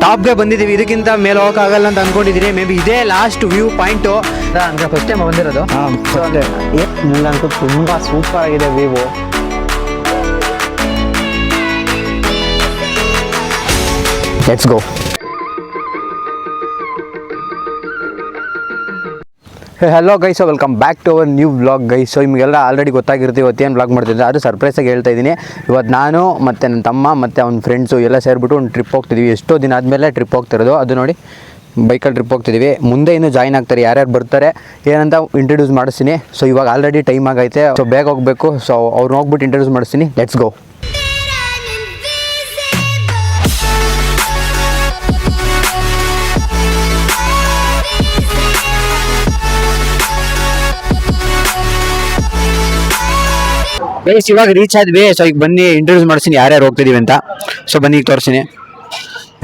ಟಾಪ್ಗೆ ಬಂದಿದ್ದೀವಿ. ಇದಕ್ಕಿಂತ ಮೇಲೆ ಹೋಗೋಕ್ಕಾಗಲ್ಲ ಅಂತ ಅಂದ್ಕೊಂಡಿದ್ದೀನಿ. ಮೇ ಬಿ ಇದೇ ಲಾಸ್ಟ್ ವ್ಯೂ ಪಾಯಿಂಟು. ಅಂದರೆ ಫಸ್ಟ್ ಟೈಮ್ ಬಂದಿರೋದು. ನನಗಂತೂ ತುಂಬ ಸೂಪರ್ ಆಗಿದೆ view. Let's go. Hello guys, welcome back to our new vlog guys. So ನಿಮಗೆಲ್ಲ ಆಲ್ರೆಡಿ ಗೊತ್ತಾಗಿರ್ತೀವಿ ಇವತ್ತೇನು ವ್ಲಾಗ್ ಮಾಡ್ತಿದ್ದೆ. ಅದು ಸರ್ಪ್ರೈಸಾಗಿ ಹೇಳ್ತಾ ಇದ್ದೀನಿ. ಇವತ್ತು ನಾನು ಮತ್ತು ನನ್ನ ತಮ್ಮ ಮತ್ತು ಅವ್ನ ಫ್ರೆಂಡ್ಸು ಎಲ್ಲ ಸೇರಿಬಿಟ್ಟು ಒಂದು ಟ್ರಿಪ್ ಹೋಗ್ತಿದ್ದೀವಿ. ಎಷ್ಟೋ ದಿನ ಆದಮೇಲೆ ಟ್ರಿಪ್ ಹೋಗ್ತಿರೋದು. ಅದು ನೋಡಿ ಬೈಕಲ್ಲಿ ಟ್ರಿಪ್ ಹೋಗ್ತಿದ್ದೀವಿ. ಮುಂದೆ ಇನ್ನೂ ಜಾಯ್ನ್ ಆಗ್ತಾರೆ, ಯಾರ್ಯಾರು ಬರ್ತಾರೆ ಏನಂತ ಇಂಟ್ರಡ್ಯೂಸ್ ಮಾಡಿಸ್ತೀನಿ. ಸೊ ಇವಾಗ ಆಲ್ರೆಡಿ ಟೈಮ್ ಆಗೈತೆ. ಸೊ ಬೇಗ ಹೋಗಬೇಕು. ಸೊ ಅವ್ರನ್ನ ಹೋಗ್ಬಿಟ್ಟು ಇಂಟ್ರಡ್ಯೂಸ್ ಮಾಡಿಸ್ತೀನಿ. Let's go. ಗೈಸ್ ಇವಾಗ ರೀಚ್ ಆದ್ವಿ. ಸೊ ಈಗ ಬನ್ನಿ ಇಂಟ್ರಡ್ಯೂಸ್ ಮಾಡ್ತೀನಿ ಯಾರ್ಯಾರು ಹೋಗ್ತಿದೀವಿ ಅಂತ. ಸೊ ಬನ್ನಿ ಈಗ ತೋರಿಸ್ತೀನಿ.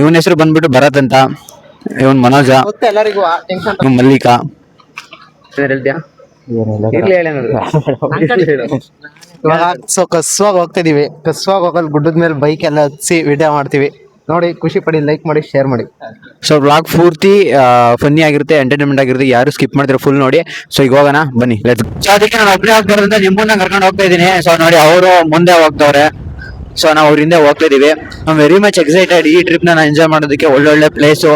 ಇವನ ಹೆಸರು ಬಂದ್ಬಿಟ್ಟು ಭರತ್ ಅಂತ, ಇವನ್ ಮನೋಜ, ಇವನ್ ಮಲ್ಲಿಕಾ. ಹೇಳ್ತೀಯಾ? ಸೊ ಕಸ್ವಾಗ ಹೋಗ್ತಿದೀವಿ. ಕಸ್ವಾಗ ಹೋಗಲ್ ಗುಡ್ಡದ ಮೇಲೆ ಬೈಕ್ ಎಲ್ಲ ಹತ್ಸಿ ವಿಡಿಯೋ ಮಾಡ್ತೀವಿ. ನೋಡಿ, ಖುಷಿ ಪಡಿ, ಲೈಕ್ ಮಾಡಿ, ಶೇರ್ ಮಾಡಿ. ಸೊ ವ್ಲಾಗ್ ಪೂರ್ತಿ ಫನ್ನಿ ಆಗಿರುತ್ತೆ, ಎಂಟರ್ಟೈನ್ಮೆಂಟ್ ಆಗಿರುತ್ತೆ. ಯಾರು ಸ್ಕಿಪ್ ಮಾಡ್ತೀರಾ ಫುಲ್ ನೋಡಿ. ಸೊ ಈಗ ಹೋಗೋಣ ಬನ್ನಿ, ಲೆಟ್ಸ್. ಸೊ ಅದಕ್ಕೆ ನಾನು ಒಬ್ಬನೇ ಹೋಗ್ಬಾರ್ದಂತ ನಿಮ್ಮನ್ನ ಕರ್ಕೊಂಡು ಹೋಗ್ತಾ ಇದ್ದೀನಿ. ಸೊ ನೋಡಿ ಅವರು ಮುಂದೆ ಹೋಗ್ತವ್ರೆ. ಸೊ ನಾವು ಅವ್ರ ಹಿಂದೆ ಹೋಗ್ತಾ ಇದೀವಿ. ಐ ವೆರಿ ಮಚ್ ಎಕ್ಸೈಟೆಡ್ ಈ ಟ್ರಿಪ್ ನಾನು ಎಂಜಾಯ್ ಮಾಡೋದಕ್ಕೆ. ಒಳ್ಳೊಳ್ಳೆ ಪ್ಲೇಸು,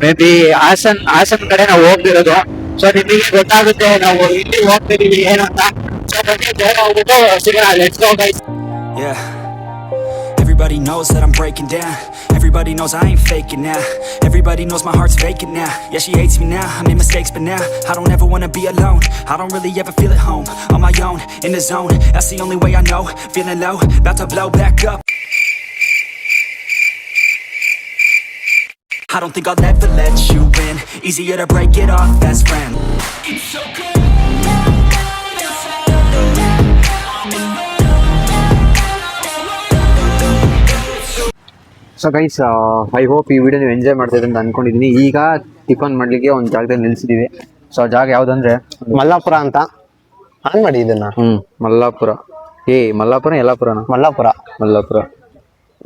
ಮೇ ಬಿ ಹಾಸನ್ ಕಡೆ ನಾವು ಹೋಗ್ತಿರೋದು. ಸೊ ನಿಮಗೆ ಗೊತ್ತಾಗುತ್ತೆ ನಾವು ಇಲ್ಲಿ ಹೋಗ್ತಿದೀವಿ ಏನು ಅಂತ. ಸೊ ಬೇಗ ಹೋಗ್ಬಿಟ್ಟು ಸಿಗೋಣ. Let's go guys. Everybody knows that I'm breaking down. Everybody knows I ain't faking now. Everybody knows my heart's vacant now. Yeah, she hates me now, I made mistakes but now I don't ever wanna be alone. I don't really ever feel at home. On my own, in the zone, that's the only way I know. Feeling low, about to blow back up. I don't think I'll ever let you in. Easier to break it off best friend. It's so good. So guys, I hope ಈ video ನೀವು enjoy ಮಾಡ್ತಿದ್ದೀರಿ ಅಂತ ಅನ್ಕೊಂಡಿದ್ದೀನಿ. ಈಗ tiffin ಮಾಡ್ಲಿಕ್ಕೆ ಒಂದು ಜಾಗದಲ್ಲಿ ನಿಲ್ಸಿದೀವಿ. So ಆ ಜಾಗ ಯಾವ್ದಂದ್ರೆ ಮಲ್ಲಾಪುರ ಅಂತ. ಆನ್ ಮಾಡಿ ಇದನ್ನ. ಮಲ್ಲಾಪುರ. ಮಲ್ಲಾಪುರ ಯಲ್ಲಾಪುರನ? ಮಲ್ಲಾಪುರ.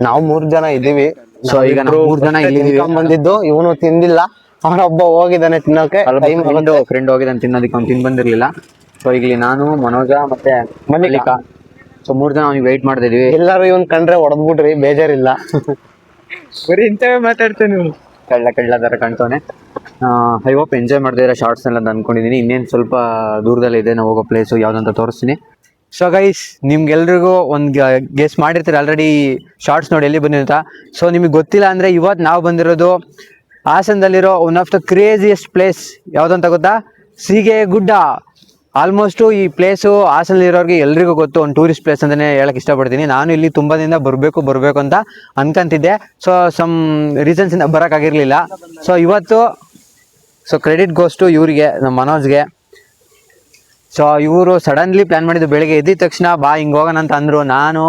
ನಾವು 3 ಜನ ಇದೀವಿ. ಸೊ ಈಗ 3 ಜನ ಇಲ್ಲಿ ಬಂದಿದ್ದು. ಇವನು ತಿಂದಿಲ್ಲ, ಅವನೊಬ್ಬ ಹೋಗಿದ್ದಾನೆ ತಿನ್ನೋಕೆ. ಫ್ರೆಂಡ್ ಹೋಗಿದ್ದಾನೆ ತಿನ್ನೋದಕ್ಕೆ, ಅವ್ನು ತಿನ್ ಬಂದಿರ್ಲಿಲ್ಲ. ಸೊ ಈಗ ನಾನು, ಮನೋಜ ಮತ್ತೆ ಮಲ್ಲಿಕಾ, ಸೊ 3 ಜನ ಅವ್ನಿಗೆ ವೆಯ್ಟ್ ಮಾಡ್ತಾ ಇದೀವಿ. ಎಲ್ಲರೂ ಇವನ್ ಕಂಡ್ರೆ ಹೊಡೆದ್ಬಿಟ್ರಿ, ಬೇಜಾರಿಲ್ಲ. ಬರೀ ಇಂಥವೇ ಮಾತಾಡ್ತೇನೆ, ಕಳ್ಳ ತರ ಕಾಣ್ತಾನೆ. ಐ ಹೋಪ್ ಎಂಜಾಯ್ ಮಾಡ್ತಿದ್ದೀರಾ ಶಾರ್ಟ್ಸ್ ಎಲ್ಲ ಅಂತ ಅನ್ಕೊಂಡಿದ್ದೀನಿ. ಇನ್ನೇನು ಸ್ವಲ್ಪ ದೂರದಲ್ಲಿ ಇದೆ ನಾವು ಹೋಗೋ ಪ್ಲೇಸು, ಯಾವ್ದಂತ ತೋರಿಸ್ತೀನಿ. ಸೊ ಗೈಸ್, ನಿಮ್ಗೆಲ್ರಿಗೂ ಒಂದು ಗೆಸ್ ಮಾಡಿರ್ತೀರ ಆಲ್ರೆಡಿ ಶಾರ್ಟ್ಸ್ ನೋಡಿ ಎಲ್ಲಿ ಬಂದಿದೆ ಅಂತ. ಸೊ ನಿಮಗೆ ಗೊತ್ತಿಲ್ಲ ಅಂದರೆ ಇವತ್ತು ನಾವು ಬಂದಿರೋದು ಹಾಸನದಲ್ಲಿರೋ one of the craziest place. ಯಾವುದಂತ ಗೊತ್ತಾ? ಸೀಗೆ ಗುಡ್ಡ. ಆಲ್ಮೋಸ್ಟು ಈ ಪ್ಲೇಸು ಹಾಸನಲ್ಲಿರೋರಿಗೆ ಎಲ್ರಿಗೂ ಗೊತ್ತು, ಒಂದು ಟೂರಿಸ್ಟ್ ಪ್ಲೇಸ್ ಅಂತಲೇ ಹೇಳಕ್ಕೆ ಇಷ್ಟಪಡ್ತೀನಿ. ನಾನು ಇಲ್ಲಿ ತುಂಬ ದಿನ ಬರಬೇಕು ಅಂತ ಅನ್ಕೊಂತಿದ್ದೆ. ಸೊ ಸಮ್ ರೀಸನ್ಸಿಂದ ಬರೋಕ್ಕಾಗಿರಲಿಲ್ಲ. ಸೊ ಇವತ್ತು ಕ್ರೆಡಿಟ್ ಗೋಸ್ಟು ಇವರಿಗೆ, ನಮ್ಮ ಮನೋಜ್ಗೆ. ಸೊ ಇವರು ಸಡನ್ಲಿ ಪ್ಲ್ಯಾನ್ ಮಾಡಿದ್ದು. ಬೆಳಗ್ಗೆ ಎದ್ದಿದ ತಕ್ಷಣ ಬಾ ಹಿಂಗೆ ಹೋಗೋಣ ಅಂತ ಅಂದರು. ನಾನು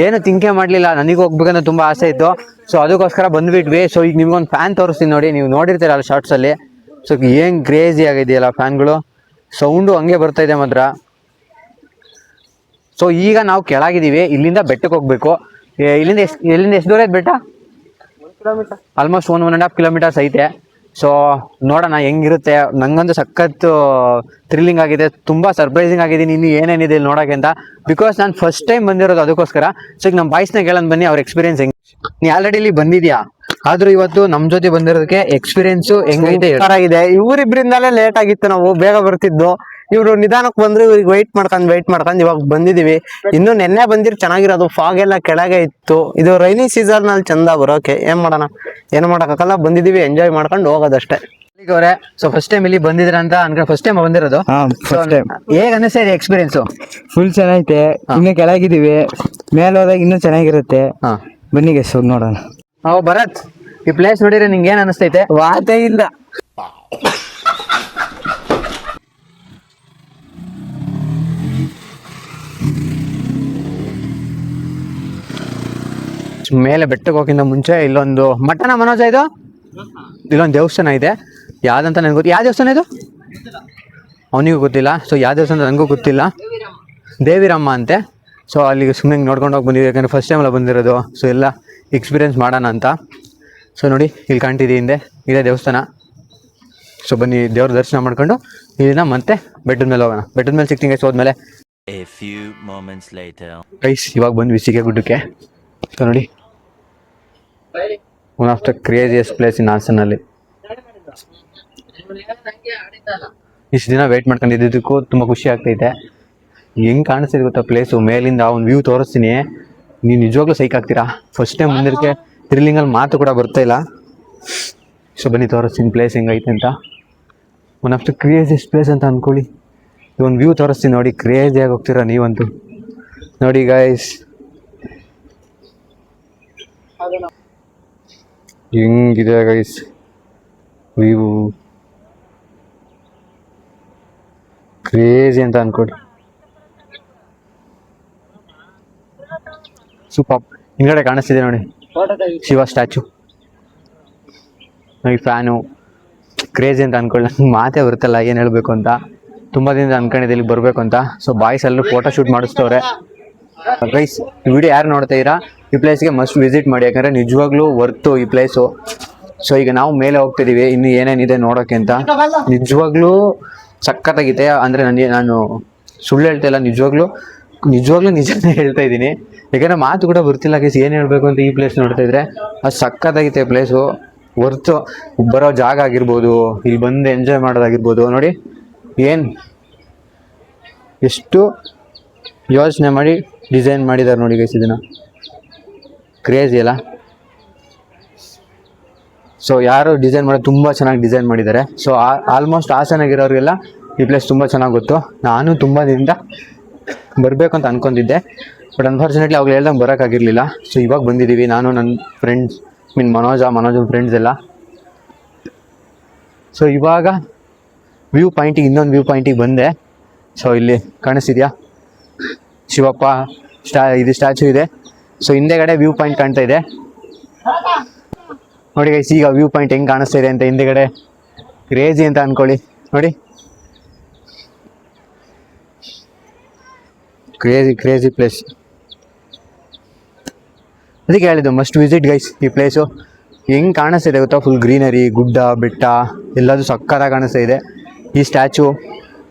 ಏನು ತಿಂಕೆ ಮಾಡಲಿಲ್ಲ, ನನಗೆ ಹೋಗ್ಬೇಕಂತ ತುಂಬ ಆಸೆ ಇತ್ತು. ಸೊ ಅದಕ್ಕೋಸ್ಕರ ಬಂದುಬಿಟ್ವಿ. ಸೊ ಈಗ ನಿಮ್ಗೊಂದು ಫ್ಯಾನ್ ತೋರಿಸ್ತೀನಿ ನೋಡಿ, ನೀವು ನೋಡಿರ್ತೀರಲ್ಲ ಶಾರ್ಟ್ಸಲ್ಲಿ. ಸೊ ಏನು ಕ್ರೇಜಿ ಆಗಿದೆಯಲ್ಲ ಫ್ಯಾನ್ಗಳು, ಸೌಂಡು ಹಂಗೆ ಬರ್ತಾ ಇದೆ ಮಾತ್ರ. ಸೊ ಈಗ ನಾವು ಕೆಳಗಿದ್ದೀವಿ, ಇಲ್ಲಿಂದ ಬೆಟ್ಟಕ್ಕೆ ಹೋಗ್ಬೇಕು. ಇಲ್ಲಿಂದ ಎಷ್ಟು ದೂರ ಐತೆ ಬೆಟ್ಟ? ಆಲ್ಮೋಸ್ಟ್ 1.5 ಕಿಲೋಮೀಟರ್ಸ್ ಐತೆ. ಸೊ ನೋಡೋಣ ಹೆಂಗಿರುತ್ತೆ. ನಂಗಂತೂ ಸಖತ್ ಥ್ರಿಲ್ಲಿಂಗ್ ಆಗಿದೆ, ತುಂಬ ಸರ್ಪ್ರೈಸಿಂಗ್ ಆಗಿದ್ದೀನಿ ಇನ್ನು ಏನೇನಿದೆ ಇಲ್ಲಿ ನೋಡೋಕ್ಕೆ ಅಂತ. ಬಿಕಾಸ್ ನಾನು ಫಸ್ಟ್ ಟೈಮ್ ಬಂದಿರೋದು ಅದಕ್ಕೋಸ್ಕರ. ಸೊ ಈಗ ನಮ್ಮ ಬಾಯ್ಸ್ನ ಕೇಳೋಣ ಬನ್ನಿ, ಅವ್ರ ಎಕ್ಸ್ಪೀರಿಯನ್ಸ್ ಹೆಂಗೆ. ನೀ ಆಲ್ರೆಡಿ ಇಲ್ಲಿ ಬಂದಿದ್ಯಾ, ಆದ್ರೂ ಇವತ್ತು ನಮ್ಮ ಜೊತೆ ಬಂದಿರೋದಕ್ಕೆ ಎಕ್ಸ್ಪೀರಿಯನ್ಸ್ ಹೆಂಗೈತೆ? ಇವರಿಬ್ರಿಂದಲೇ ಲೇಟ್ ಆಗಿತ್ತು, ನಾವು ಬೇಗ ಬರ್ತಿದ್ದು. ಇವ್ರು ನಿಧಾನಕ್ಕೆ ಬಂದ್ರು, ಇವ್ರಿಗೆ ವೆಯ್ಟ್ ಮಾಡ್ಕೊಂಡು ಇವಾಗ ಬಂದಿದೀವಿ. ಇನ್ನು ನೆನ್ನೆ ಬಂದಿರ್ ಚೆನ್ನಾಗಿರೋದು, ಫಾಗ್ ಎಲ್ಲ ಕೆಳಗೆ ಇತ್ತು. ಇದು ರೈನಿ ಸೀಸನ್ ನಲ್ಲಿ ಚಂದ ಬರೋಕೆ. ಏನು ಮಾಡೋಕ್ಕಾಗಲ್ಲ, ಬಂದಿದೀವಿ, ಎಂಜಾಯ್ ಮಾಡ್ಕೊಂಡು ಹೋಗೋದಷ್ಟೇ. ಅವರೇ, ಸೊ ಫಸ್ಟ್ ಟೈಮ್ ಇಲ್ಲಿ ಬಂದಿದ್ರ ಅಂತ ಅನ್ಕೊಂಡು ಫಸ್ಟ್ ಟೈಮ್ ಬಂದಿರೋದು. ಹೇಗೆ ಅನಿಸ್ತಾ ಇದೆ ಎಕ್ಸ್ಪೀರಿಯನ್ಸ್? ಫುಲ್ ಚೆನ್ನಾಗೈತೆ. ಇನ್ನು ಕೆಳಗಿದೀವಿ, ಮೇಲೆ ಹೋದಾಗ ಇನ್ನೂ ಚೆನ್ನಾಗಿರುತ್ತೆ. ಬನ್ನಿ ಗೆಸ್ ಹೋಗಿ ನೋಡೋಣ. ಭರತ್, ಈ ಪ್ಲೇಸ್ ನೋಡಿದ್ರೆ ನಿಂಗೆ ಏನ್ ಅನಿಸ್ತೈತೆ? ವಾತೆ ಇಲ್ಲ. ಮೇಲೆ ಬೆಟ್ಟಕ್ಕೆ ಹೋಗಿಂತ ಮುಂಚೆ ಇಲ್ಲೊಂದು ಮಠನ ಮನೋಜ, ಇಲ್ಲೊಂದು ದೇವಸ್ಥಾನ ಇದೆ. ಯಾವ್ದಂತ ನನಗೆ ಗೊತ್ತು. ಯಾವ ದೇವಸ್ಥಾನ ಇದು? ಅವನಿಗೂ ಗೊತ್ತಿಲ್ಲ. ಸೊ ಯಾವ ದೇವಸ್ಥಾನ ನನಗೂ ಗೊತ್ತಿಲ್ಲ. ದೇವಿರಮ್ಮ ಅಂತೆ. ಸೊ ಅಲ್ಲಿಗೆ ಸುಮ್ಮನೆ ನೋಡ್ಕೊಂಡು ಹೋಗಿ ಬಂದಿದ್ದೀವಿ, ಯಾಕಂದರೆ ಫಸ್ಟ್ ಟೈಮ್ ಎಲ್ಲ ಬಂದಿರೋದು. ಸೊ ಎಲ್ಲ ಎಕ್ಸ್ಪೀರಿಯೆನ್ಸ್ ಮಾಡೋಣ ಅಂತ. ಸೊ ನೋಡಿ ಇಲ್ಲಿ ಕಾಣ್ತಿದೆ ಹಿಂದೆ ಇದೇ ದೇವಸ್ಥಾನ. ಸೊ ಬನ್ನಿ ದೇವ್ರ ದರ್ಶನ ಮಾಡ್ಕೊಂಡು ಇಲ್ಲಿಂದ ಮತ್ತೆ ಬೆಟ್ಟದ ಮೇಲೆ ಹೋಗೋಣ. ಬೆಟ್ಟದ ಮೇಲೆ ಸಿಗ್ತೀನಿ ಗೈಸ್ ಹೋದ್ಮೇಲೆ. A few moments later. Guys ಇವಾಗ ಬಂದ್ವಿ ಸಿಗೆ ಗುಡ್ಡಕ್ಕೆ. ಸೊ ನೋಡಿ one of the craziest place in ಹಾಸನಲ್ಲಿ. ಇಷ್ಟು ದಿನ ವೆಯ್ಟ್ ಮಾಡ್ಕೊಂಡಿದ್ದಕ್ಕೂ ತುಂಬ ಖುಷಿ ಆಗ್ತೈತೆ. ಹೆಂಗೆ ಕಾಣಿಸ್ತಿದೆ ಗೊತ್ತಾ ಪ್ಲೇಸು, ಮೇಲಿಂದ ಒಂದು ವ್ಯೂ ತೋರಿಸ್ತೀನಿ, ನೀವು ನಿಜವಾಗ್ಲೂ ಸೈಕ್ ಆಗ್ತೀರಾ. ಫಸ್ಟ್ ಟೈಮ್ ಮುಂದಿರಕ್ಕೆ ಥ್ರಿಲ್ಲಿಂಗಲ್ಲಿ ಮಾತು ಕೂಡ ಬರ್ತಾ ಇಲ್ಲ. ಸೊ ಬನ್ನಿ ತೋರಿಸ್ತೀನಿ ಪ್ಲೇಸ್ ಹೆಂಗೈತೆ ಅಂತ. One of the craziest place ಅಂತ ಅಂದ್ಕೊಳ್ಳಿ. ಒಂದು ವ್ಯೂ ತೋರಿಸ್ತೀನಿ ನೋಡಿ, ಕ್ರೇಜಿಯಾಗಿ ಹೋಗ್ತೀರಾ ನೀವಂತೂ. ನೋಡಿ ಗೈಸ್ ಹೆಂಗಿದೆ ಗೈಸ್ ವ್ಯೂ, ಕ್ರೇಜಿ ಅಂತ ಅನ್ಕೊಡಿ. ಸೂಪರ್. ಹಿಂಗಡೆ ಕಾಣಿಸ್ತಿದೆ ನೋಡಿ ಶಿವ ಸ್ಟ್ಯಾಚು, ನೋಡಿ ಫ್ಯಾನು, ಕ್ರೇಜಿ ಅಂತ ಅನ್ಕೊಳ್ಳಿ. ನಂಗೆ ಮಾತೇ ಬರುತ್ತಲ್ಲ ಏನು ಹೇಳಬೇಕು ಅಂತ. ತುಂಬ ದಿನದಿಂದ ಅನ್ಕೊಂಡಿದ್ದೆ ಇಲ್ಲಿಗೆ ಬರಬೇಕು ಅಂತ. ಸೊ ಬಾಯ್ಸ್ ಎಲ್ಲರೂ ಫೋಟೋ ಶೂಟ್ ಮಾಡಿಸ್ತವ್ರೆ. ಗೈಸ್ ಈ ವಿಡಿಯೋ ಯಾರು ನೋಡ್ತಾ ಇದ್ದೀರಾ ಈ ಪ್ಲೇಸ್ಗೆ ಮಸ್ಟ್ ವಿಸಿಟ್ ಮಾಡಿ, ಯಾಕಂದರೆ ನಿಜವಾಗ್ಲೂ ವರ್ತು ಈ ಪ್ಲೇಸು. ಸೊ ಈಗ ನಾವು ಮೇಲೆ ಹೋಗ್ತಿದ್ದೀವಿ, ಇನ್ನು ಏನೇನಿದೆ ನೋಡೋಕ್ಕೆ ಅಂತ. ನಿಜವಾಗ್ಲೂ ಸಖತ್ತಾಗಿದೆ. ಅಂದರೆ ನಾನು ಸುಳ್ಳು ಹೇಳ್ತಾ ಇಲ್ಲ, ನಿಜವಾಗ್ಲೂ ನಿಜನೇ ಹೇಳ್ತಾ ಇದ್ದೀನಿ. ಯಾಕಂದರೆ ಮಾತು ಕೂಡ ಬರ್ತಿಲ್ಲ ಗೈಸ್ ಏನು ಹೇಳಬೇಕು ಅಂತ. ಈ ಪ್ಲೇಸ್ ನೋಡ್ತಾ ಇದ್ರೆ ಅದು ಸಖತ್ತಾಗಿದೆ ಪ್ಲೇಸು. ಹೊರ್ತು ಬರೋ ಜಾಗ ಆಗಿರ್ಬೋದು, ಇಲ್ಲಿ ಬಂದು ಎಂಜಾಯ್ ಮಾಡೋದಾಗಿರ್ಬೋದು. ನೋಡಿ ಏನು ಎಷ್ಟು ಯೋಚನೆ ಮಾಡಿ ಡಿಸೈನ್ ಮಾಡಿದ್ದಾರೆ ನೋಡಿ ಗೈಸ್, ಇದನ್ನು ಕ್ರೇಜಿ ಅಲ್ಲ. ಸೊ ಯಾರು ಡಿಸೈನ್ ಮಾಡೋದು ತುಂಬ ಚೆನ್ನಾಗಿ ಡಿಸೈನ್ ಮಾಡಿದ್ದಾರೆ. ಸೊ ಆಲ್ಮೋಸ್ಟ್ ಹಾಸನಾಗಿರೋರಿಗೆಲ್ಲ ಈ ಪ್ಲೇಸ್ ತುಂಬ ಚೆನ್ನಾಗಿ ಗೊತ್ತು. ನಾನು ತುಂಬ ದಿನದಿಂದ ಬರಬೇಕು ಅಂತ ಅಂದ್ಕೊಂಡಿದ್ದೆ, ಬಟ್ ಅನ್ಫಾರ್ಚುನೇಟ್ಲಿ ಅವಾಗ ಹೇಳ್ದಂಗೆ ಬರೋಕ್ಕಾಗಿರಲಿಲ್ಲ. ಸೊ ಇವಾಗ ಬಂದಿದ್ದೀವಿ ನಾನು, ನನ್ನ ಫ್ರೆಂಡ್ಸ್ ಮನೋಜನ ಫ್ರೆಂಡ್ಸ್ ಎಲ್ಲ. ಸೊ ಇವಾಗ ವ್ಯೂ ಪಾಯಿಂಟಿಗೆ, ಇನ್ನೊಂದು ವ್ಯೂ ಪಾಯಿಂಟಿಗೆ ಬಂದೆ. ಸೊ ಇಲ್ಲಿ ಕಾಣಿಸ್ತಿದ್ಯಾ ಶಿವಪ್ಪ ಇದು ಸ್ಟ್ಯಾಚು ಇದೆ. ಸೊ ಹಿಂದೆಗಡೆ ವ್ಯೂ ಪಾಯಿಂಟ್ ಕಾಣ್ತಾ ಇದೆ ನೋಡಿ ಗೈಸ್. ಈಗ ವ್ಯೂ ಪಾಯಿಂಟ್ ಹೆಂಗೆ ಕಾಣಿಸ್ತಾ ಇದೆ ಅಂತ ಹಿಂದೆಗಡೆ, ಕ್ರೇಜಿ ಅಂತ ಅಂದ್ಕೊಳ್ಳಿ. ನೋಡಿ ಕ್ರೇಜಿ ಪ್ಲೇಸ್. ಅದಕ್ಕೆ ಹೇಳಿದ್ದು ಮಸ್ಟ್ ವಿಸಿಟ್ ಗೈಸ್ ಈ ಪ್ಲೇಸು. ಹೆಂಗೆ ಕಾಣಿಸ್ತಿದೆ ಗೊತ್ತಾ, ಫುಲ್ ಗ್ರೀನರಿ, ಗುಡ್ಡ ಬೆಟ್ಟ ಎಲ್ಲದೂ ಸಕ್ಕತ್ತಾಗಿ ಕಾಣಿಸ್ತಾ ಇದೆ. ಈ ಸ್ಟ್ಯಾಚು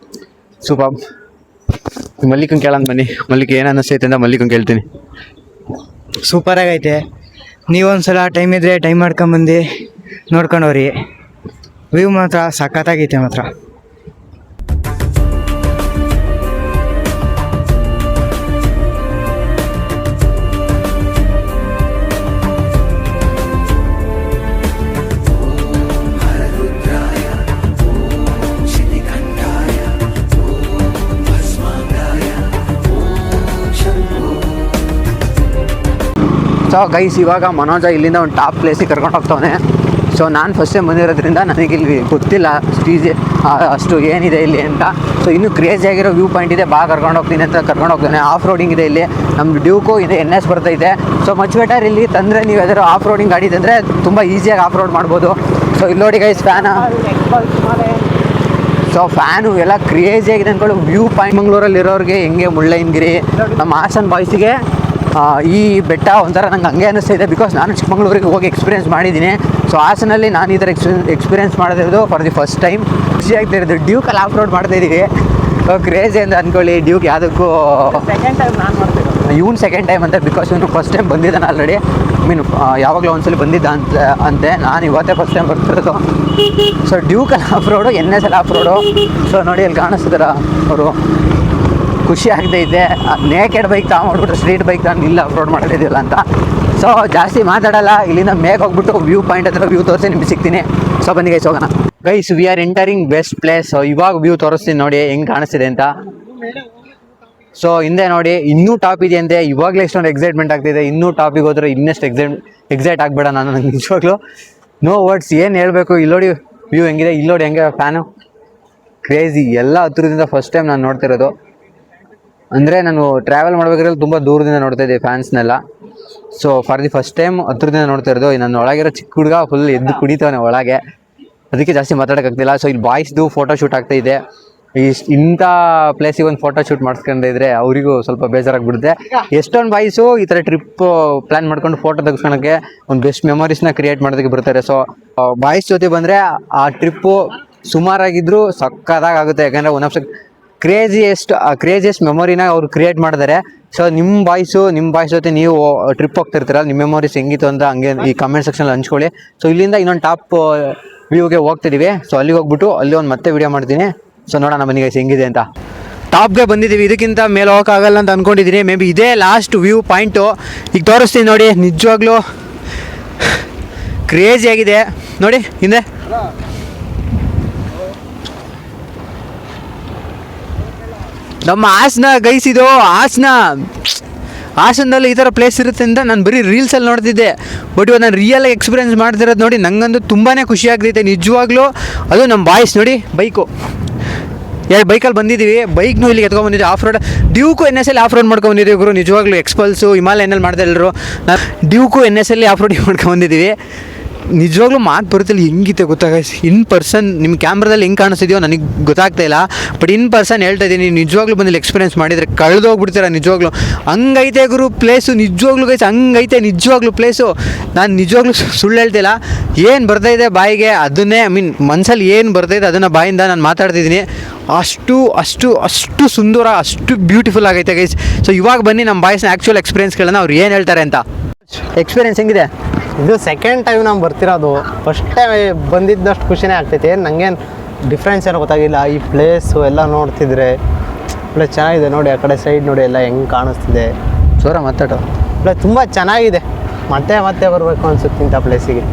ಸೂಪರ್. ಮಲ್ಲಿಕನ್ ಕೇಳೋಣ ಬನ್ನಿ, ಮಲ್ಲಿಕ್ ಏನು ಅನ್ನಿಸ್ತೈತೆ ಅಂತ ಮಲ್ಲಿಕನ್ ಕೇಳ್ತೀನಿ. ಸೂಪರ್ ಆಗೈತೆ. ನೀವೊಂದ್ಸಲ ಟೈಮ್ ಇದ್ದರೆ ಟೈಮ್ ಮಾಡ್ಕೊಂಬಂದು ನೋಡ್ಕೊಂಡವ್ರಿ. ವ್ಯೂ ಮಾತ್ರ ಸಖತ್ತಾಗೈತೆ ಮಾತ್ರ. ಸೊ ಗೈಸ್ ಇವಾಗ ಮನೋಜ ಇಲ್ಲಿಂದ ಒಂದು ಟಾಪ್ ಪ್ಲೇಸಿಗೆ ಕರ್ಕೊಂಡು ಹೋಗ್ತಾನೆ. ಸೊ ನಾನು ಫಸ್ಟ್ ಟೈಮ್ ಬಂದಿರೋದ್ರಿಂದ ನನಗೆ ಇಲ್ಲಿ ಗೊತ್ತಿಲ್ಲ ಅಷ್ಟು ಏನಿದೆ ಇಲ್ಲಿ ಅಂತ. ಸೊ ಇನ್ನೂ ಕ್ರೇಜಿಯಾಗಿರೋ ವ್ಯೂ ಪಾಯಿಂಟ್ ಇದೆ, ಬಾ ಕರ್ಕೊಂಡು ಹೋಗ್ತೀನಿ ಅಂತ ಕರ್ಕೊಂಡು ಹೋಗ್ತಾನೆ. ಆಫ್ ರೋಡಿಂಗ್ ಇದೆ ಇಲ್ಲಿ, ನಮ್ಮದು ಡ್ಯೂಕು ಇದೆ, NS ಬರ್ತೈತೆ. ಸೊ ಮಚ್ ಬೆಟರ್ ಇಲ್ಲಿ ತಂದರೆ ನೀವು ಯಾವ್ದಾದ್ರು ಆಫ್ ರೋಡಿಂಗ್ ಗಾಡಿ ತಂದರೆ ತುಂಬ ಈಸಿಯಾಗಿ ಆಫ್ ರೋಡ್ ಮಾಡ್ಬೋದು. ಸೊ ಇಲ್ಲಿ ನೋಡಿ ಗೈಸ್ ಫ್ಯಾನ, ಸೊ ಫ್ಯಾನು ಎಲ್ಲ ಕ್ರೇಜಿಯಾಗಿದೆ ಅಂದ್ಕೊಳ್ಳಿ. ವ್ಯೂ ಪಾಯಿಂಟ್ ಮಂಗಳೂರಲ್ಲಿ ಇರೋರಿಗೆ ಹೆಂಗೆ ಮುಳ್ಳಯ್ಯನಗಿರಿ, ನಮ್ಮ ಹಾಸನ್ ಬಾಯ್ಸಿಗೆ ಈ ಬೆಟ್ಟ ಒಂಥರ ನಂಗೆ ಹಂಗೆ ಅನ್ನಿಸ್ತಾ ಇದೆ. ಬಿಕಾಸ್ ನಾನು ಚಿಕ್ಕಮಂಗ್ಳೂರಿಗೆ ಹೋಗಿ ಎಕ್ಸ್ಪೀರಿಯೆನ್ಸ್ ಮಾಡಿದ್ದೀನಿ. ಸೊ ಹಾಸನಲ್ಲಿ ನಾನು ಈ ಥರ ಎಕ್ಸ್ಪೀರಿಯೆನ್ಸ್ ಮಾಡೋದಿರೋದು ಫಾರ್ ದಿ ಫಸ್ಟ್ ಟೈಮ್. ಖುಷಿ ಆಗ್ತಿರೋದು. ಡ್ಯೂಕಲ್ಲಿ ಆಫ್ ರೋಡ್ ಮಾಡ್ತಾಯಿದ್ದೀವಿ, ಕ್ರೇಜಿ ಅಂತ ಅಂದ್ಕೊಳ್ಳಿ. ಡ್ಯೂಕ್ ಯಾವುದಕ್ಕೂ ಇವನು ಸೆಕೆಂಡ್ ಟೈಮ್ ಅಂತ, ಬಿಕಾಸ್ ಇವನು ಫಸ್ಟ್ ಟೈಮ್ ಬಂದಿದ್ದಾನೆ ಆಲ್ರೆಡಿ. ಯಾವಾಗಲೂ ಒಂದ್ಸಲಿ ಬಂದಿದ್ದ ಅಂತೆ, ನಾನು ಇವತ್ತೇ ಫಸ್ಟ್ ಟೈಮ್ ಬರ್ತಿರೋದು. ಸೊ ಡ್ಯೂಕಲ್ಲಿ ಆಫ್ ರೋಡು, NS ಅಲ್ಲಿ ಆಫ್ ರೋಡು. ಸೊ ನೋಡಿ ಅಲ್ಲಿ ಕಾಣಿಸ್ತಿದಾರ ಅವರು, ಖುಷಿ ಆಗ್ತೈತೆ. ನೇಕೆಡ್ ಬೈಕ್ ತಗೊಂಡ್ಬಿಟ್ರೆ ಸ್ಟ್ರೀಟ್ ಬೈಕ್ ತಗೊಂಡು ಇಲ್ಲ ಆಫ್ ರೋಡ್ ಮಾಡೋದಿಲ್ಲ ಅಂತ. ಸೊ ಜಾಸ್ತಿ ಮಾತಾಡಲ್ಲ, ಇಲ್ಲಿಂದ ಮೇಗೆ ಹೋಗ್ಬಿಟ್ಟು ವ್ಯೂ ಪಾಯಿಂಟ್ ಹತ್ರ ವ್ಯೂ ತೋರಿಸಿ ನಿಮ್ಗೆ ಸಿಗ್ತೀನಿ. ಸೊ ಬನ್ನಿ ಗೈಸ್ ಹೋಗೋಣ. Guys we are entering best place. ಇವಾಗ ವ್ಯೂ ತೋರಿಸ್ತೀನಿ ನೋಡಿ ಹೆಂಗೆ ಕಾಣಿಸ್ತಿದೆ ಅಂತ. ಸೊ ಹಿಂದೆ ನೋಡಿ ಇನ್ನೂ ಟಾಪ್ ಇದೆ ಅಂತೆ. ಇವಾಗಲೇ ಎಷ್ಟೊಂದು ಎಕ್ಸೈಟ್ಮೆಂಟ್ ಆಗ್ತಿದೆ. ಇನ್ನೂ ಟಾಪಿಗೆ ಹೋದ್ರೆ ಇನ್ನಷ್ಟು ಎಕ್ಸೈಟ್ ಆಗಬೇಡ ನಾನು. ನಂಗೆ ನಿಜವಾಗ್ಲೂ ನೋ ವರ್ಡ್ಸ್, ಏನು ಹೇಳಬೇಕು. ಇಲ್ಲೋಡಿ ವ್ಯೂ ಹೆಂಗಿದೆ, ಇಲ್ಲೋಡಿ ಹೆಂಗೆ ಫ್ಯಾನು, ಕ್ರೇಜಿ. ಎಲ್ಲ ಹತ್ರದಿಂದ ಫಸ್ಟ್ ಟೈಮ್ ನಾನು ನೋಡ್ತಿರೋದು. ಅಂದರೆ ನಾನು ಟ್ರಾವೆಲ್ ಮಾಡ್ಬೇಕಾದ್ರೆ ತುಂಬ ದೂರದಿಂದ ನೋಡ್ತಾ ಇದ್ದೆ ಫ್ಯಾನ್ಸ್ನೆಲ್ಲ. So for the first time ಹತ್ರದಿಂದ ನೋಡ್ತಾ ಇರೋದು. ನನ್ನ ಒಳಗಿರೋ ಚಿಕ್ಕ ಹುಡುಗ ಫುಲ್ ಎದ್ದು ಕುಡಿತಾವನೆ ಒಳಗೆ, ಅದಕ್ಕೆ ಜಾಸ್ತಿ ಮಾತಾಡೋಕ್ಕಾಗ್ತಿಲ್ಲ. ಸೊ ಇಲ್ಲಿ ಬಾಯ್ಸ್ದು ಫೋಟೋ ಶೂಟ್ ಆಗ್ತಾ ಇದೆ. ಇಂಥ ಪ್ಲೇಸಿಗೆ ಒಂದು ಫೋಟೋ ಶೂಟ್ ಮಾಡಿಸ್ಕೊಂಡಿದ್ರೆ ಅವರಿಗೂ ಸ್ವಲ್ಪ ಬೇಜಾರಾಗ್ಬಿಡುತ್ತೆ. ಎಷ್ಟೊಂದು ಬಾಯ್ಸು ಈ ಥರ ಟ್ರಿಪ್ ಪ್ಲ್ಯಾನ್ ಮಾಡ್ಕೊಂಡು ಫೋಟೋ ತೆಗೆಸ್ಕೊಳಕ್ಕೆ ಒಂದು ಬೆಸ್ಟ್ ಮೆಮೊರೀಸ್ನ ಕ್ರಿಯೇಟ್ ಮಾಡೋದಕ್ಕೆ ಬರ್ತಾರೆ. ಸೊ ಬಾಯ್ಸ್ ಜೊತೆ ಬಂದರೆ ಆ ಟ್ರಿಪ್ಪು ಸುಮಾರಾಗಿದ್ದರೂ ಸಕ್ಕದಾಗುತ್ತೆ. ಯಾಕಂದರೆ ಒನ್ ಆಫ್ ದ ಕ್ರೇಜಿಯೆಸ್ಟ್ ಮೆಮೊರಿನ ಅವ್ರು ಕ್ರಿಯೇಟ್ ಮಾಡಿದ್ದಾರೆ. ಸೊ ನಿಮ್ಮ ಬಾಯ್ಸ್ ಜೊತೆ ನೀವು ಟ್ರಿಪ್ ಹೋಗ್ತಿರ್ತೀರಲ್ಲ, ನಿಮ್ಮ ಮೆಮೊರೀಸ್ ಹೆಂಗಿತ್ತು ಅಂತ ಹಂಗೆ ಈ ಕಮೆಂಟ್ ಸೆಕ್ಷನಲ್ಲಿ ಹಂಚ್ಕೊಳ್ಳಿ. ಸೊ ಇಲ್ಲಿಂದ ಇನ್ನೊಂದು ಟಾಪ್ ವ್ಯೂಗೆ ಹೋಗ್ತಿದ್ದೀವಿ. ಸೊ ಅಲ್ಲಿಗೆ ಹೋಗ್ಬಿಟ್ಟು ಅಲ್ಲಿ ಒಂದು ಮತ್ತೆ ವಿಡಿಯೋ ಮಾಡ್ತೀನಿ. ಸೊ ನೋಡೋಣ ಬನ್ನಿ ಗೈಸ್ ಹೆಂಗಿದೆ ಅಂತ. ಟಾಪ್ಗೆ ಬಂದಿದ್ದೀವಿ, ಇದಕ್ಕಿಂತ ಮೇಲೆ ಹೋಗೋಕ್ಕಾಗಲ್ಲ ಅಂತ ಅಂದ್ಕೊಂಡಿದ್ದೀನಿ. ಮೇ ಬಿ ಇದೇ ಲಾಸ್ಟ್ ವ್ಯೂ ಪಾಯಿಂಟು. ಈಗ ತೋರಿಸ್ತೀನಿ ನೋಡಿ, ನಿಜವಾಗ್ಲೂ ಕ್ರೇಜಿ ಆಗಿದೆ ನೋಡಿ ಹಿಂದೆ. ನಮ್ಮ ಹಾಸನ ಗೈಸ್, ಇದು ಹಾಸನದಲ್ಲಿ ಈ ಥರ ಪ್ಲೇಸ್ ಇರುತ್ತೆ ಅಂತ ನಾನು ಬರೀ ರೀಲ್ಸಲ್ಲಿ ನೋಡ್ತಿದ್ದೆ. ಬಟ್ ಇವಾಗ ನಾನು ರಿಯಲಾಗಿ ಎಕ್ಸ್ಪೀರಿಯೆನ್ಸ್ ಮಾಡ್ತಿರೋದು ನೋಡಿ ನನಗಂತೂ ತುಂಬಾ ಖುಷಿ ಆಗ್ತೈತೆ ನಿಜವಾಗ್ಲೂ. ಅದು ನಮ್ಮ ಬಾಯ್ಸ್ ನೋಡಿ ಬೈಕಲ್ಲಿ ಬಂದಿದ್ದೀವಿ. ಬೈಕ್ನು ಇಲ್ಲಿಗೆ ಎತ್ಕೊಂಡ್ಬಂದಿದ್ದೀವಿ. Off road Duke NS off road ಮಾಡ್ಕೊಂಡ್ಬಂದಿದ್ದೀವಿ ಗುರು. ನಿಜವಾಗ್ಲೂ ಎಕ್ಸ್ಪಲ್ಸು ಹಿಮಾಲಯನಲ್ಲಿ ಮಾಡ್ದೆ ಎಲ್ಲರೂ. ನಾನು ಡ್ಯೂಕು NS ಆಫ್ ರೋಡಿಂಗ್ ಮಾಡ್ಕೊಂಡ್ಬಂದಿದ್ದೀವಿ. ನಿಜವಾಗ್ಲೂ ಮಾತು ಬರುತ್ತಿಲ್ಲ, ಹೆಂಗಿತ್ತೆ ಗೊತ್ತಾಗೈಸ್. ಇನ್ ಪರ್ಸನ್ ನಿಮ್ಮ ಕ್ಯಾಮ್ರಾದಲ್ಲಿ ಹೆಂಗೆ ಕಾಣಿಸ್ತಿದೆಯೋ ನನಗೆ ಗೊತ್ತಾಗ್ತಾ ಇಲ್ಲ. ಬಟ್ ಇನ್ ಪರ್ಸನ್ ಹೇಳ್ತಾ ಇದ್ದೀನಿ, ನಿಜವಾಗ್ಲೂ ಬಂದಿಲ್ಲ ಎಕ್ಸ್ಪೀರಿಯೆನ್ಸ್ ಮಾಡಿದರೆ ಕಳೆದೋಗ್ಬಿಡ್ತೀರ. ನಿಜವಾಗ್ಲೂ ಹಂಗೈತೆ ಗುರು ಪ್ಲೇಸು. ನಿಜವಾಗ್ಲೂ ಗೈಸ್ ಹಂಗೈತೆ ನಿಜವಾಗ್ಲೂ ಪ್ಲೇಸು. ನಾನು ನಿಜವಾಗ್ಲೂ ಸುಳ್ಳು ಹೇಳ್ತಿಲ್ಲ. ಏನು ಬರ್ತಾಯಿದೆ ಬಾಯಿಗೆ ಅದನ್ನೇ ಮನಸ್ಸಲ್ಲಿ ಏನು ಬರ್ತಾಯಿದೆ ಅದನ್ನು ಬಾಯಿಂದ ನಾನು ಮಾತಾಡ್ತಿದ್ದೀನಿ. ಅಷ್ಟು ಸುಂದರ, ಅಷ್ಟು ಬ್ಯೂಟಿಫುಲ್ ಆಗೈತೆ ಗೈಸ್. ಸೊ ಇವಾಗ ಬನ್ನಿ ನಮ್ಮ ಬಾಯ್ಸ್ನ ಆ್ಯಕ್ಚುಯಲ್ ಎಕ್ಸ್ಪೀರಿಯೆನ್ಸ್ಗಳನ್ನ ಅವ್ರು ಏನು ಹೇಳ್ತಾರೆ ಅಂತ. ಎಕ್ಸ್ಪೀರಿಯೆನ್ಸ್ ಹೆಂಗಿದೆ? ಇದು ಸೆಕೆಂಡ್ ಟೈಮ್ ನಾವು ಬರ್ತಿರೋದು. ಫಸ್ಟ್ ಟೈಮ್ ಬಂದಿದ್ದಷ್ಟು ಖುಷಿನೇ ಆಗ್ತೈತೆ. ನನಗೇನು ಡಿಫ್ರೆನ್ಸ್ ಏನೋ ಗೊತ್ತಾಗಿಲ್ಲ. ಈ ಪ್ಲೇಸು ಎಲ್ಲ ನೋಡ್ತಿದ್ರೆ ಪ್ಲೇಸ್ ಚೆನ್ನಾಗಿದೆ ನೋಡಿ. ಆ ಕಡೆ ಸೈಡ್ ನೋಡಿ ಎಲ್ಲ ಹೆಂಗೆ ಕಾಣಿಸ್ತಿದೆ. ಜೋರ ಮಾತಾಡೋ. ಪ್ಲೇಸ್ ತುಂಬ ಚೆನ್ನಾಗಿದೆ. ಮತ್ತೆ ಬರಬೇಕು ಅನ್ಸುತ್ತೆ ಇಂಥ ಪ್ಲೇಸಿಗೆ.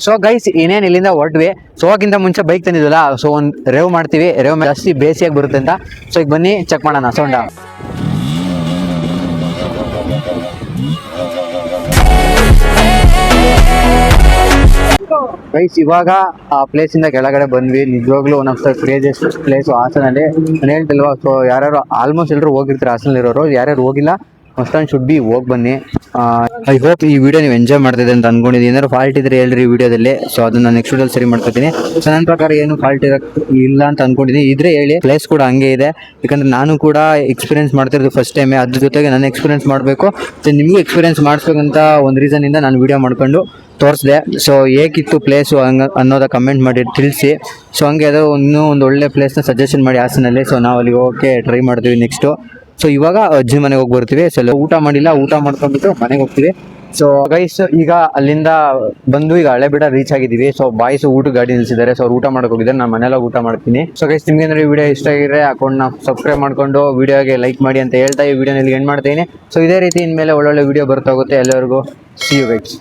ಸೊ ಗೈಸ್ ಇನ್ನೇನು ಇಲ್ಲಿಂದ ಹೊರಟ್ವಿ. ಸೊ ಹೋಗಿಂತ ಮುಂಚೆ ಬೈಕ್ ತಂದಿದ್ವಲ್ಲ, ಸೊ ಒಂದು ರೇವ್ ಮಾಡ್ತೀವಿ. ರೇವ್ ಮೇಲೆ ಜಾಸ್ತಿ ಬೇಸಿಯಾಗಿ ಬರುತ್ತೆ ಅಂತ. ಸೊ ಈಗ ಬನ್ನಿ ಚೆಕ್ ಮಾಡೋಣ ಸೌಂಡ. ಗೈಸ್ ಇವಾಗ ಆ ಪ್ಲೇಸಿಂದ ಕೆಳಗಡೆ ಬಂದ್ವಿ. ನಿಜವಾಗ್ಲೂ one of the craziest place ಹಾಸನಲ್ಲಿ. ನಾನು ಹೇಳ್ತಿಲ್ವಾ, ಸೊ ಯಾರ್ಯಾರು ಆಲ್ಮೋಸ್ಟ್ ಎಲ್ಲರೂ ಹೋಗಿರ್ತಾರೆ ಹಾಸನಲ್ಲಿರೋರು. ಯಾರ್ಯಾರು ಹೋಗಿಲ್ಲ ಮಸ್ಟ್ ಆ್ಯಂಡ್ ಶುಡ್ ಬಿ ಹೋಗಿ ಬನ್ನಿ. ಐ ಹೋಪ್ ಈ ವಿಡಿಯೋ ನೀವು ಎಂಜಾಯ್ ಮಾಡ್ತಿದ್ದೆ ಅಂತ ಅಂದ್ಕೊಂಡಿದ್ದೀನಿ. ಏನಾದ್ರು ಫಾಲ್ಟ್ ಇದ್ರೆ ಹೇಳ್ರಿ ಈ ವಿಡಿಯೋದಲ್ಲಿ. ಸೊ ಅದನ್ನ ನಾನು ನೆಕ್ಸ್ಟ್ ವಿಡಿಯೋದಲ್ಲಿ ಸರಿ ಮಾಡ್ಕೊತೀನಿ. ಸೊ ನನ್ನ ಪ್ರಕಾರ ಏನು ಫಾಲ್ಟ್ ಇಲ್ಲ ಅಂತ ಅಂದ್ಕೊಂಡಿದ್ದೀನಿ. ಇದ್ರೆ ಹೇಳಿ. ಪ್ಲೇಸ್ ಕೂಡ ಹಂಗೆ ಇದೆ. ಯಾಕಂದರೆ ನಾನು ಕೂಡ ಎಕ್ಸ್ಪೀರಿಯೆನ್ಸ್ ಮಾಡ್ತಿರೋದು ಫಸ್ಟ್ ಟೈಮೇ. ಅದ್ರ ಜೊತೆಗೆ ನಾನು ಎಕ್ಸ್ಪೀರಿಯೆನ್ಸ್ ಮಾಡಬೇಕು. ಸೊ ನಿಮಗೂ ಎಕ್ಸ್ಪೀರಿಯೆನ್ಸ್ ಮಾಡಿಸ್ಬೇಕಂತ ಒಂದು ರೀಸನಿಂದ ನಾನು ವಿಡಿಯೋ ಮಾಡ್ಕೊಂಡು ತೋರಿಸಿದೆ. ಸೊ ಹೇಗಿತ್ತು ಪ್ಲೇಸು ಅನ್ನೋದ ಕಮೆಂಟ್ ಮಾಡಿ ತಿಳಿಸಿ. ಸೊ ಹಂಗೆ ಅದು ಇನ್ನೂ ಒಂದು ಒಳ್ಳೆ ಪ್ಲೇಸ್ನ ಸಜೆಷನ್ ಮಾಡಿ ಹಾಸನಲ್ಲಿ. ಸೊ ನಾವು ಅಲ್ಲಿಗೆ ಹೋಗೋಕ್ಕೆ ಟ್ರೈ ಮಾಡ್ತೀವಿ ನೆಕ್ಸ್ಟು. ಸೊ ಇವಾಗ ಅಜ್ಜಿ ಮನೆಗೆ ಹೋಗಿ ಬರ್ತೀವಿ. ಸೊ ಊಟ ಮಾಡಿಲ್ಲ, ಊಟ ಮಾಡ್ಕೊಂಡ್ಬಿಟ್ಟು ಮನೆಗೆ ಹೋಗ್ತೀವಿ. ಸೊ ಗೈಸ್ ಈಗ ಅಲ್ಲಿಂದ ಬಂದು ಈಗ ಹಳೆಬೀಡ ರೀಚ್ ಆಗಿದ್ದೀವಿ. ಸೊ ಬಾಯ್ಸ್ ಊಟ ಗಾಡಿ ನಿಲ್ಸಿದ್ದಾರೆ. ಸೊ ಅವ್ರು ಊಟ ಮಾಡಕ್ಕೆ ಹೋಗಿದ್ದಾರೆ. ನಾನು ಮನೆಯಲ್ಲ ಊಟ ಮಾಡ್ತೀನಿ. ಸೊ ಗೈಸ್ ನಿಮ್ಗೆ ಏನಾದ್ರು ವಿಡಿಯೋ ಇಷ್ಟ ಆಗಿದ್ರೆ ಅಕೌಂಟ್ನ ಸಬ್ಸ್ಕ್ರೈಬ್ ಮಾಡ್ಕೊಂಡು ವಿಡಿಯೋಗೆ ಲೈಕ್ ಮಾಡಿ ಅಂತ ಹೇಳ್ತಾ ಈ ವಿಡಿಯೋನಲ್ಲಿ ಎಂಡ್ ಮಾಡ್ತೀನಿ. ಸೊ ಇದೇ ರೀತಿ ಇನ್ಮೇಲೆ ಒಳ್ಳೊಳ್ಳೆ ವಿಡಿಯೋ ಬರ್ತಾ ಹೋಗುತ್ತೆ. ಎಲ್ಲರಿಗೂ ಸಿ ಯು ಗೈಸ್.